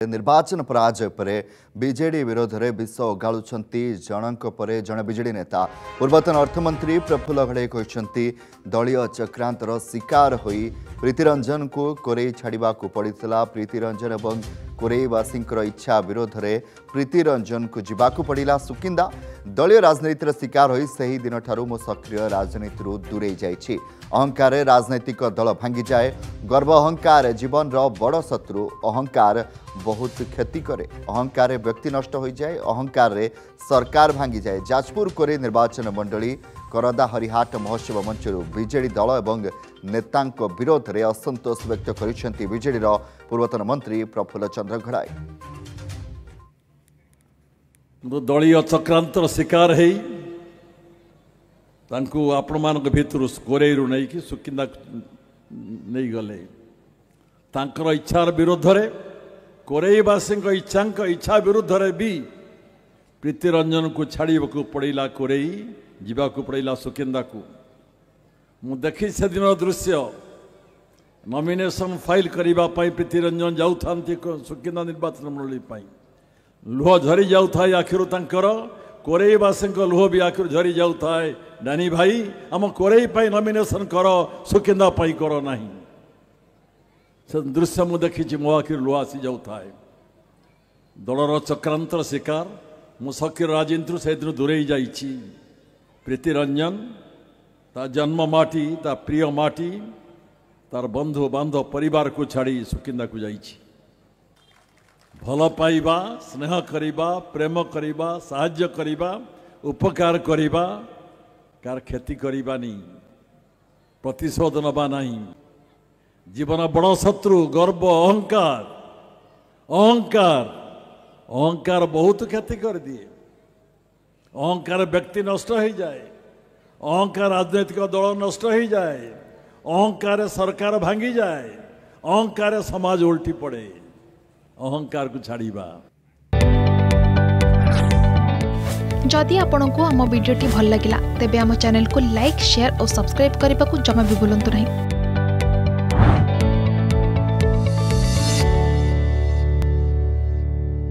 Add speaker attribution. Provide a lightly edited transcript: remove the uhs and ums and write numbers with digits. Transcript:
Speaker 1: निर्वाचन पराजय पर बीजेडी विरोध में विष ओगाळुछंती जनक परे जन बीजेडी नेता पूर्वतन अर्थमंत्री प्रफुल्ल घड़े कहते दलीय चक्रांतर शिकार होई प्रीतिरंजन को कोरेई छाड़ा पड़ा। प्रीतिरंजन और कोरेईवासी इच्छा विरोध में प्रीतिरंजन को जीवाकू पड़ा। सुकिंदा दलीय राजनीतिर शिकार होई सही दिन ठारू मो सक्रिय राजनीति दूरे जाइछि। अहंकार राजनैतिक दल भांगी जाए। गर्व अहंकार जीवन रो बड़ शत्रु। अहंकार बहुत क्षति करे। अहंकार व्यक्ति नष्ट हो जाए। अहंकार रे सरकार भांगी जाए। जाजपुर कोरे निर्वाचन मंडली करदा हरिहाट महोत्सव मंचर बीजेडी दल और नेतांक विरोध में असंतोष व्यक्त करिसेंती बीजेडी पूर्वतन मंत्री प्रफुल्ल चंद्र घड़ाई।
Speaker 2: दलीय चक्रांतर शिकार है आपण मान भितर कोरेई नहीं कि सुकिंदा नहीं गले तांकर इच्छार विरोध में कोरेईवासी इच्छा विरुद्ध रे भी प्रीतिरंजन को छाड़ा पड़ा। कोरेई जीवाकू पड़ा सुकिंदा को मु देखी से दिन दृश्य नॉमिनेशन फाइल करने प्रीतिरंजन जाऊ सुकिंदा निर्वाचन मंडली लुह झरी जाऊ आखिर तांकर कोरेईवासी लुह भी आखिर झरी जाऊ डानी भाई आम कोरेई नॉमिनेशन कर सुकिंदा कर ना से दृश्य मु देखी मो आखिर लुह आसी जाऊ दलर चक्रांतर शिकार मु सखीर राजनीति से दिन दूरे जाइछि। प्रीतिरंजन ता जन्म माटी ता प्रिय माटी तार बंधु बांधव परिवार को छाड़ी सुकिंदा को जाइछि। भल पाइबा स्नेह करिबा प्रेम करिबा साहाय्य करिबा उपकार करिबा कार क्षति करिबा नहीं प्रतिशोध नबा नहीं। जीवन बड़ शत्रु गर्व अहंकार अहंकार अहंकार बहुत क्षति कर दिए। अहंकार व्यक्ति नष्ट हो जाए। अहंकार राजनैतिक दल नष्ट हो जाए। अहंकार सरकार भांगी जाए। अहंकार समाज उल्टी पड़े। अहंकार को छाड़ीबा।
Speaker 3: जदि आपंक आम भिडी भल लगा तेब आम चैनल को लाइक शेयर और सब्सक्राइब करने को जमा भी भूलु नहीं।